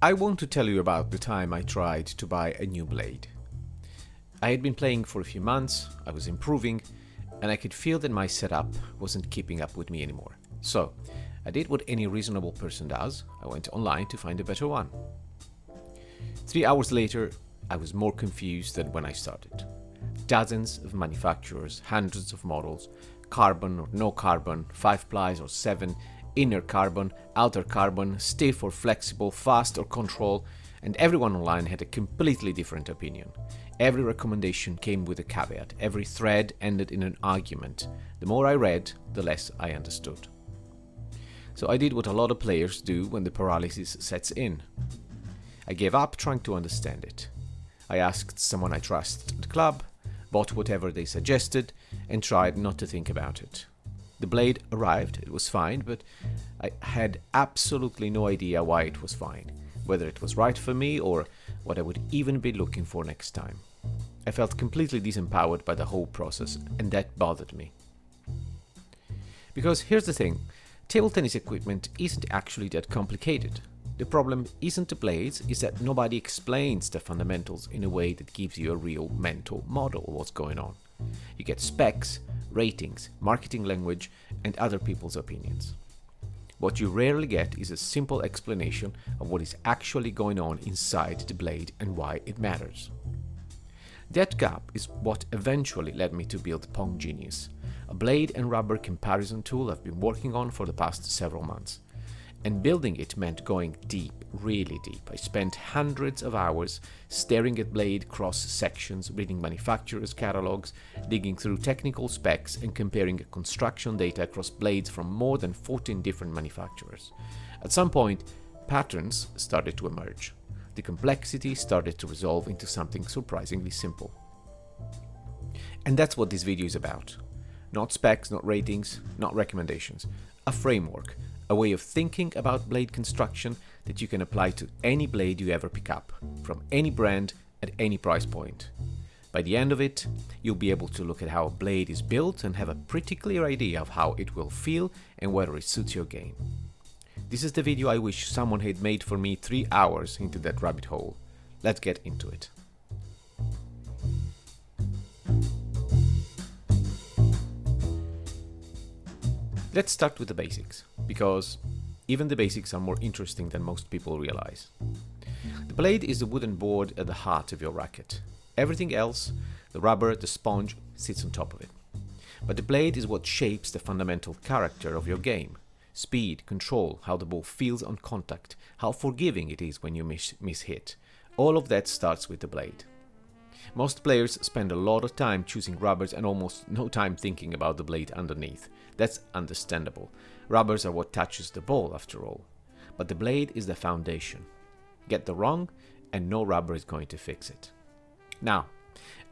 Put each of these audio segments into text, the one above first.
I want to tell you about the time I tried to buy a new blade. I had been playing for a few months, I was improving, and I could feel that my setup wasn't keeping up with me anymore. So, I did what any reasonable person does. I went online to find a better one. 3 hours later, I was more confused than when I started. Dozens of manufacturers, hundreds of models, carbon or no carbon, 5 plies or 7, inner carbon, outer carbon, stiff or flexible, fast or control, and everyone online had a completely different opinion. Every recommendation came with a caveat. Every thread ended in an argument. The more I read, the less I understood. So I did what a lot of players do when the paralysis sets in. I gave up trying to understand it. I asked someone I trusted at the club, bought whatever they suggested, and tried not to think about it. The blade arrived, it was fine, but I had absolutely no idea why it was fine, whether it was right for me or what I would even be looking for next time. I felt completely disempowered by the whole process, and that bothered me. Because here's the thing, table tennis equipment isn't actually that complicated. The problem isn't the blades, it's that nobody explains the fundamentals in a way that gives you a real mental model of what's going on. You get specs, ratings, marketing language, and other people's opinions. What you rarely get is a simple explanation of what is actually going on inside the blade and why it matters. That gap is what eventually led me to build Pong Genius, a blade and rubber comparison tool I've been working on for the past several months. And building it meant going deep, really deep. I spent hundreds of hours staring at blade cross sections, reading manufacturers' catalogs, digging through technical specs, and comparing construction data across blades from more than 14 different manufacturers. At some point, patterns started to emerge. The complexity started to resolve into something surprisingly simple. And that's what this video is about. Not specs, not ratings, not recommendations. A framework. A way of thinking about blade construction that you can apply to any blade you ever pick up, from any brand at any price point. By the end of it, you'll be able to look at how a blade is built and have a pretty clear idea of how it will feel and whether it suits your game. This is the video I wish someone had made for me 3 hours into that rabbit hole. Let's get into it. Let's start with the basics, because even the basics are more interesting than most people realize. The blade is the wooden board at the heart of your racket. Everything else, the rubber, the sponge, sits on top of it. But the blade is what shapes the fundamental character of your game. Speed, control, how the ball feels on contact, how forgiving it is when you miss hit. All of that starts with the blade. Most players spend a lot of time choosing rubbers and almost no time thinking about the blade underneath. That's understandable. Rubbers are what touches the ball after all. But the blade is the foundation. Get the wrong and no rubber is going to fix it. Now,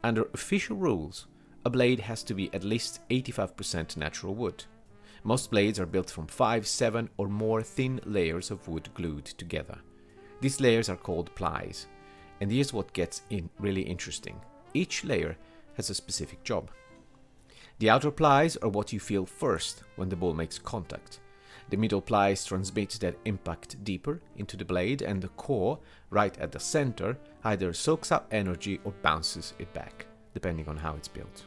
under official rules, a blade has to be at least 85% natural wood. Most blades are built from 5, 7 or more thin layers of wood glued together. These layers are called plies. And here's what gets really interesting. Each layer has a specific job. The outer plies are what you feel first when the ball makes contact. The middle plies transmit that impact deeper into the blade, and the core, right at the center, either soaks up energy or bounces it back, depending on how it's built.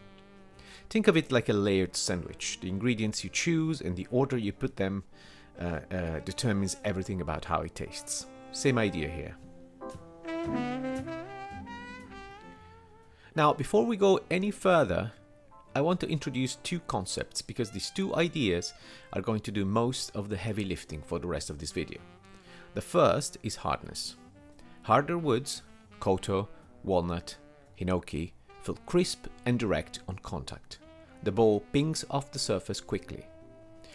Think of it like a layered sandwich. The ingredients you choose and the order you put them determines everything about how it tastes. Same idea here. Now, before we go any further, I want to introduce two concepts because these two ideas are going to do most of the heavy lifting for the rest of this video. The first is hardness. Harder woods, koto, walnut, hinoki, feel crisp and direct on contact. The ball pings off the surface quickly.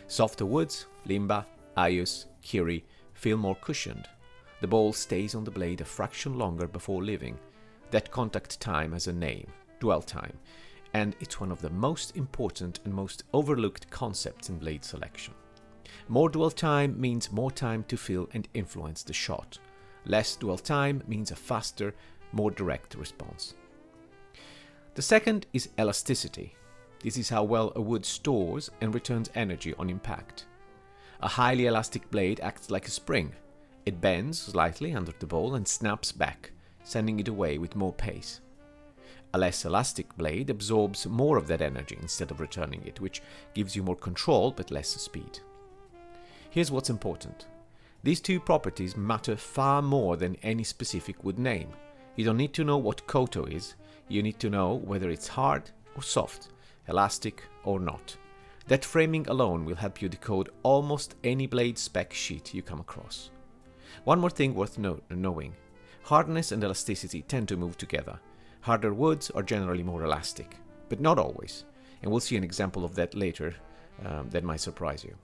Softer woods, limba, ayus, kiri, feel more cushioned. The ball stays on the blade a fraction longer before leaving. That contact time has a name, dwell time, and it's one of the most important and most overlooked concepts in blade selection. More dwell time means more time to feel and influence the shot. Less dwell time means a faster, more direct response. The second is elasticity. This is how well a wood stores and returns energy on impact. A highly elastic blade acts like a spring. It bends slightly under the ball and snaps back, sending it away with more pace. A less elastic blade absorbs more of that energy instead of returning it, which gives you more control but less speed. Here's what's important. These two properties matter far more than any specific wood name. You don't need to know what koto is, you need to know whether it's hard or soft, elastic or not. That framing alone will help you decode almost any blade spec sheet you come across. One more thing worth knowing. Hardness and elasticity tend to move together. Harder woods are generally more elastic, but not always, and we'll see an example of that later that might surprise you.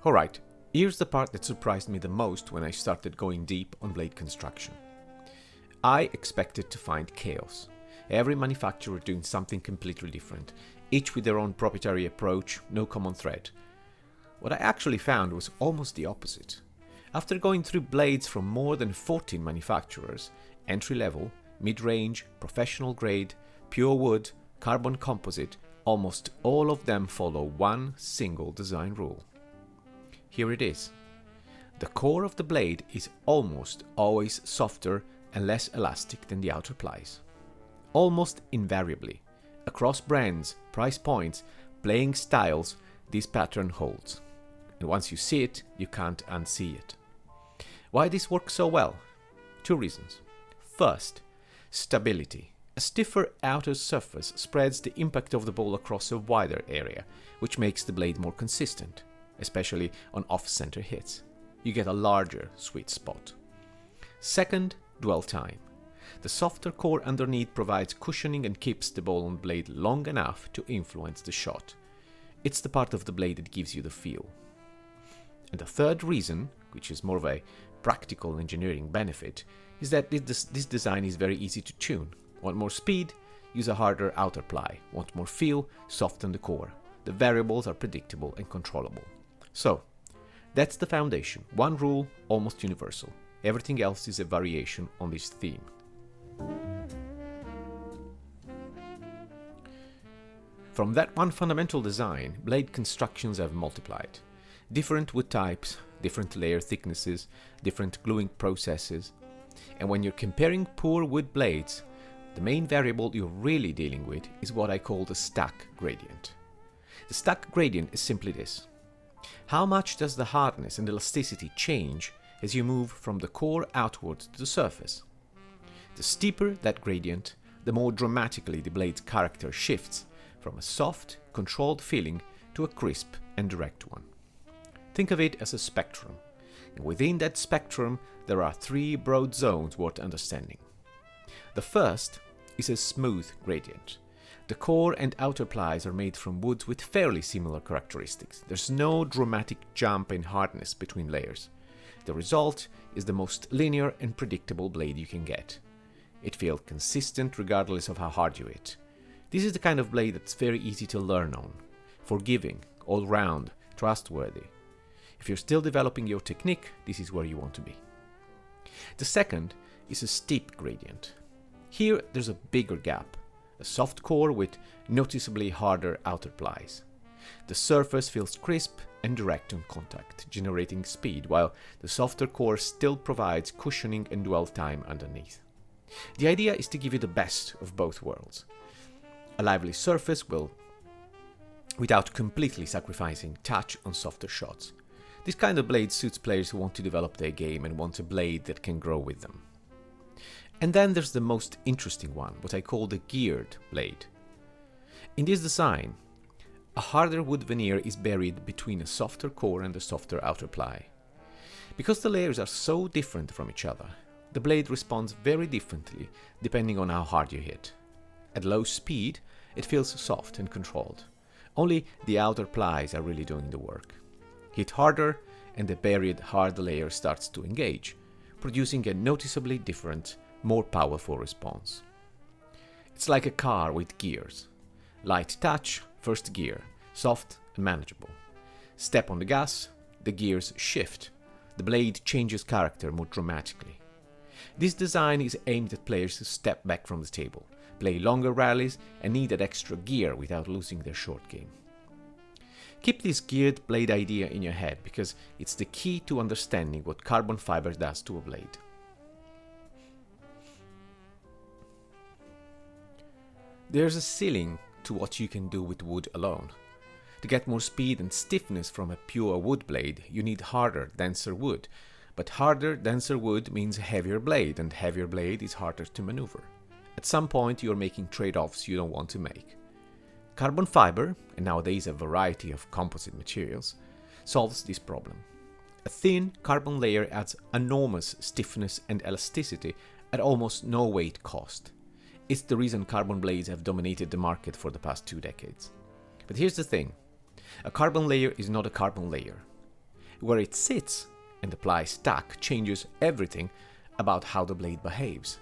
Alright, here's the part that surprised me the most when I started going deep on blade construction. I expected to find chaos. Every manufacturer doing something completely different, each with their own proprietary approach, no common thread. What I actually found was almost the opposite. After going through blades from more than 14 manufacturers, entry-level, mid-range, professional grade, pure wood, carbon composite, almost all of them follow one single design rule. Here it is. The core of the blade is almost always softer and less elastic than the outer plies. Almost invariably. Across brands, price points, playing styles, this pattern holds. And once you see it, you can't unsee it. Why this works so well? Two reasons. First, stability. A stiffer outer surface spreads the impact of the ball across a wider area, which makes the blade more consistent, especially on off-center hits. You get a larger sweet spot. Second, dwell time. The softer core underneath provides cushioning and keeps the ball on blade long enough to influence the shot. It's the part of the blade that gives you the feel. And the third reason, which is more of a practical engineering benefit, is that this design is very easy to tune. Want more speed? Use a harder outer ply. Want more feel? Soften the core. The variables are predictable and controllable. So, that's the foundation. One rule, almost universal. Everything else is a variation on this theme. From that one fundamental design, blade constructions have multiplied. Different wood types, different layer thicknesses, different gluing processes. And when you're comparing poor wood blades, the main variable you're really dealing with is what I call the stack gradient. The stack gradient is simply this. How much does the hardness and elasticity change as you move from the core outwards to the surface? The steeper that gradient, the more dramatically the blade's character shifts from a soft, controlled feeling to a crisp and direct one. Think of it as a spectrum, and within that spectrum there are three broad zones worth understanding. The first is a smooth gradient. The core and outer plies are made from woods with fairly similar characteristics. There's no dramatic jump in hardness between layers. The result is the most linear and predictable blade you can get. It feels consistent regardless of how hard you hit. This is the kind of blade that's very easy to learn on, forgiving, all-round, trustworthy. If you're still developing your technique, this is where you want to be. The second is a steep gradient. Here there's a bigger gap, a soft core with noticeably harder outer plies. The surface feels crisp and direct on contact, generating speed, while the softer core still provides cushioning and dwell time underneath. The idea is to give you the best of both worlds. A lively surface without completely sacrificing touch on softer shots. This kind of blade suits players who want to develop their game and want a blade that can grow with them. And then there's the most interesting one, what I call the geared blade. In this design, a harder wood veneer is buried between a softer core and a softer outer ply. Because the layers are so different from each other, the blade responds very differently depending on how hard you hit. At low speed, it feels soft and controlled. Only the outer plies are really doing the work. Hit harder, and the buried hard layer starts to engage, producing a noticeably different, more powerful response. It's like a car with gears. Light touch, first gear, soft and manageable. Step on the gas, the gears shift. The blade changes character more dramatically. This design is aimed at players who step back from the table, play longer rallies, and need that extra gear without losing their short game. Keep this geared blade idea in your head because it's the key to understanding what carbon fiber does to a blade. There's a ceiling to what you can do with wood alone. To get more speed and stiffness from a pure wood blade, you need harder, denser wood. But harder, denser wood means a heavier blade, and heavier blade is harder to maneuver. At some point, you're making trade-offs you don't want to make. Carbon fiber, and nowadays a variety of composite materials, solves this problem. A thin carbon layer adds enormous stiffness and elasticity at almost no weight cost. It's the reason carbon blades have dominated the market for the past 2 decades. But here's the thing. A carbon layer is not a carbon layer. Where it sits and the ply stack changes everything about how the blade behaves.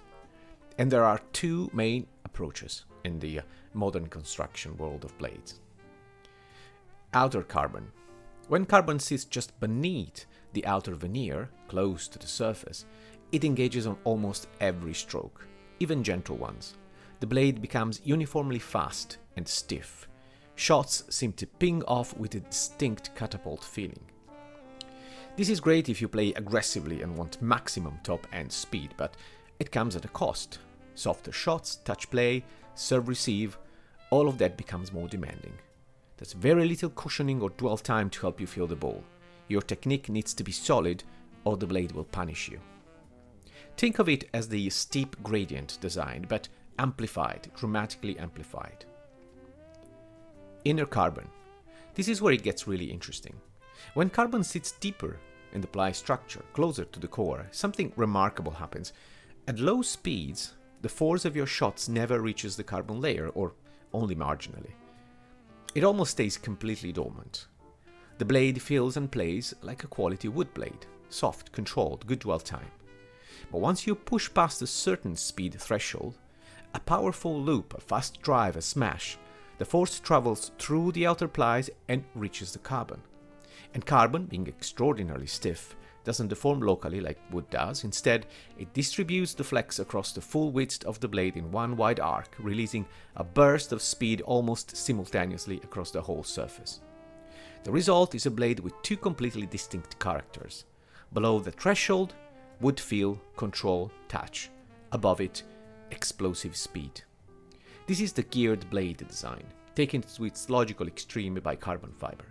And there are 2 main approaches in the modern construction world of blades. Outer carbon. When carbon sits just beneath the outer veneer, close to the surface, it engages on almost every stroke, even gentle ones. The blade becomes uniformly fast and stiff. Shots seem to ping off with a distinct catapult feeling. This is great if you play aggressively and want maximum top-end speed, but it comes at a cost. Softer shots, touch play, serve-receive, all of that becomes more demanding. There's very little cushioning or dwell time to help you feel the ball. Your technique needs to be solid or the blade will punish you. Think of it as the steep gradient design, but amplified, dramatically amplified. Inner carbon. This is where it gets really interesting. When carbon sits deeper in the ply structure, closer to the core, something remarkable happens. At low speeds, the force of your shots never reaches the carbon layer, or only marginally. It almost stays completely dormant. The blade feels and plays like a quality wood blade, soft, controlled, good dwell time. But once you push past a certain speed threshold, a powerful loop, a fast drive, a smash, the force travels through the outer plies and reaches the carbon. And carbon, being extraordinarily stiff, doesn't deform locally like wood does. Instead, it distributes the flex across the full width of the blade in one wide arc, releasing a burst of speed almost simultaneously across the whole surface. The result is a blade with 2 completely distinct characters. Below the threshold, wood feel, control, touch. Above it, explosive speed. This is the geared blade design, taken to its logical extreme by carbon fiber.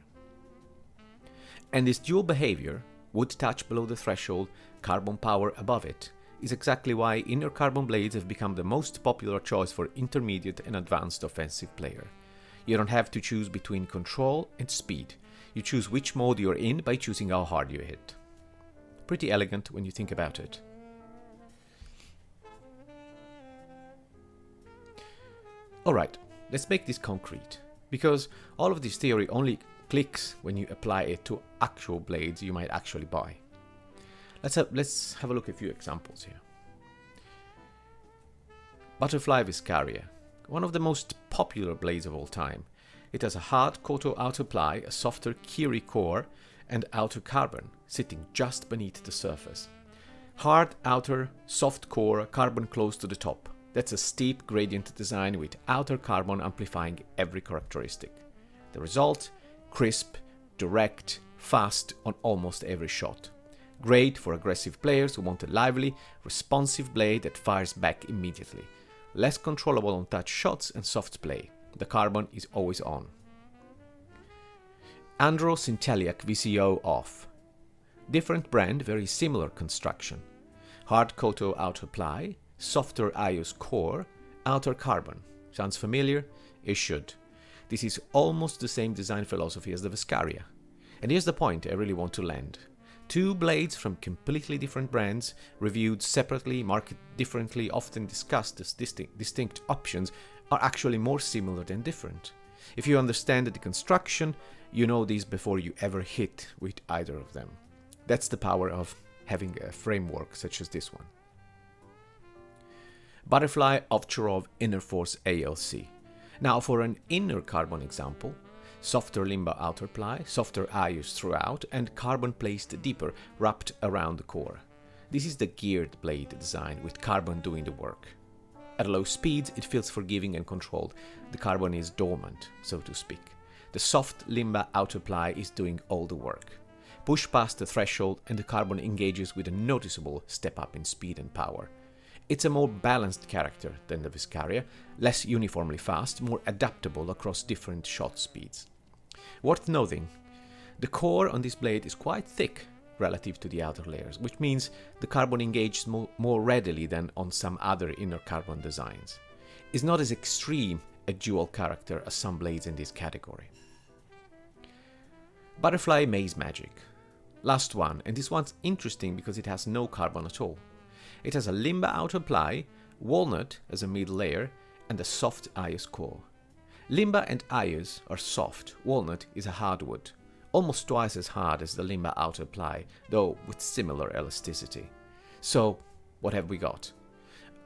And this dual behavior, wood touch below the threshold, carbon power above it, is exactly why inner carbon blades have become the most popular choice for intermediate and advanced offensive player. You don't have to choose between control and speed. You choose which mode you're in by choosing how hard you hit. Pretty elegant when you think about it. Alright, let's make this concrete, because all of this theory only clicks when you apply it to actual blades you might actually buy. Let's have a look at a few examples here. Butterfly Viscaria, one of the most popular blades of all time. It has a hard koto outer ply, a softer kiri core, and outer carbon sitting just beneath the surface. Hard outer, soft core, carbon close to the top. That's a steep gradient design with outer carbon amplifying every characteristic. The result? Crisp, direct, fast on almost every shot. Great for aggressive players who want a lively, responsive blade that fires back immediately. Less controllable on touch shots and soft play. The carbon is always on. Andro Centelliac VCO off. Different brand, very similar construction. Hard koto outer ply, softer ios core, outer carbon. Sounds familiar? It should. This is almost the same design philosophy as the Viscaria. And here's the point I really want to land. 2 blades from completely different brands, reviewed separately, marketed differently, often discussed as distinct options, are actually more similar than different. If you understand the construction, you know these before you ever hit with either of them. That's the power of having a framework such as this one. Butterfly Ovcharov Inner Force ALC. Now for an inner carbon example, softer limbo outer ply, softer ios throughout, and carbon placed deeper, wrapped around the core. This is the geared blade design with carbon doing the work. At low speeds, it feels forgiving and controlled. The carbon is dormant, so to speak. The soft Limba outer ply is doing all the work. Push past the threshold and the carbon engages with a noticeable step up in speed and power. It's a more balanced character than the Viscaria, less uniformly fast, more adaptable across different shot speeds. Worth noting, the core on this blade is quite thick relative to the outer layers, which means the carbon engages more readily than on some other inner carbon designs. It's not as extreme a dual character as some blades in this category. Butterfly Maze Magic. Last one, and this one's interesting because it has no carbon at all. It has a Limba outer ply, walnut as a middle layer, and a soft Ius core. Limba and Ius are soft, walnut is a hardwood, almost twice as hard as the Limba outer ply, though with similar elasticity. So, what have we got?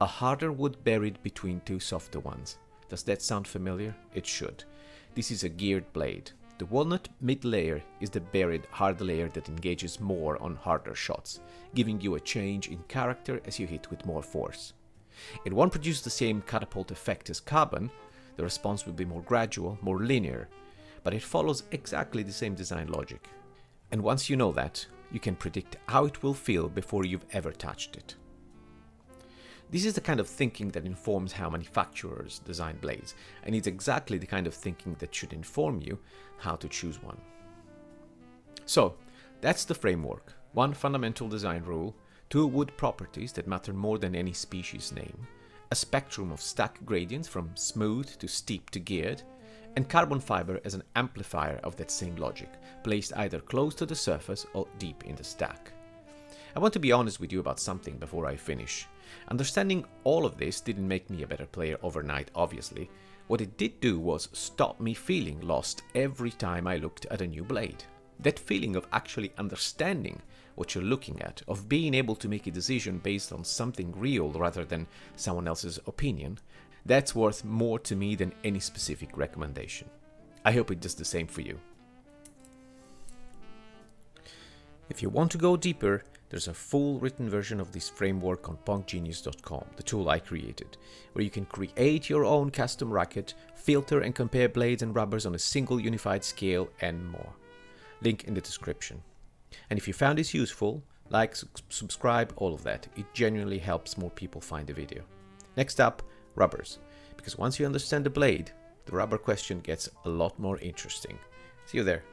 A harder wood buried between two softer ones. Does that sound familiar? It should. This is a geared blade. The walnut mid-layer is the buried hard layer that engages more on harder shots, giving you a change in character as you hit with more force. It won't produce the same catapult effect as carbon, the response will be more gradual, more linear, but it follows exactly the same design logic. And once you know that, you can predict how it will feel before you've ever touched it. This is the kind of thinking that informs how manufacturers design blades, and it's exactly the kind of thinking that should inform you how to choose one. So, that's the framework. One fundamental design rule, two wood properties that matter more than any species name, a spectrum of stack gradients from smooth to steep to geared, and carbon fiber as an amplifier of that same logic, placed either close to the surface or deep in the stack. I want to be honest with you about something before I finish. Understanding all of this didn't make me a better player overnight, obviously. What it did do was stop me feeling lost every time I looked at a new blade. That feeling of actually understanding what you're looking at, of being able to make a decision based on something real rather than someone else's opinion, that's worth more to me than any specific recommendation. I hope it does the same for you. If you want to go deeper, there's a full written version of this framework on punkgenius.com, the tool I created, where you can create your own custom racket, filter and compare blades and rubbers on a single unified scale, and more. Link in the description. And if you found this useful, like, subscribe, all of that. It genuinely helps more people find the video. Next up, rubbers. Because once you understand the blade, the rubber question gets a lot more interesting. See you there.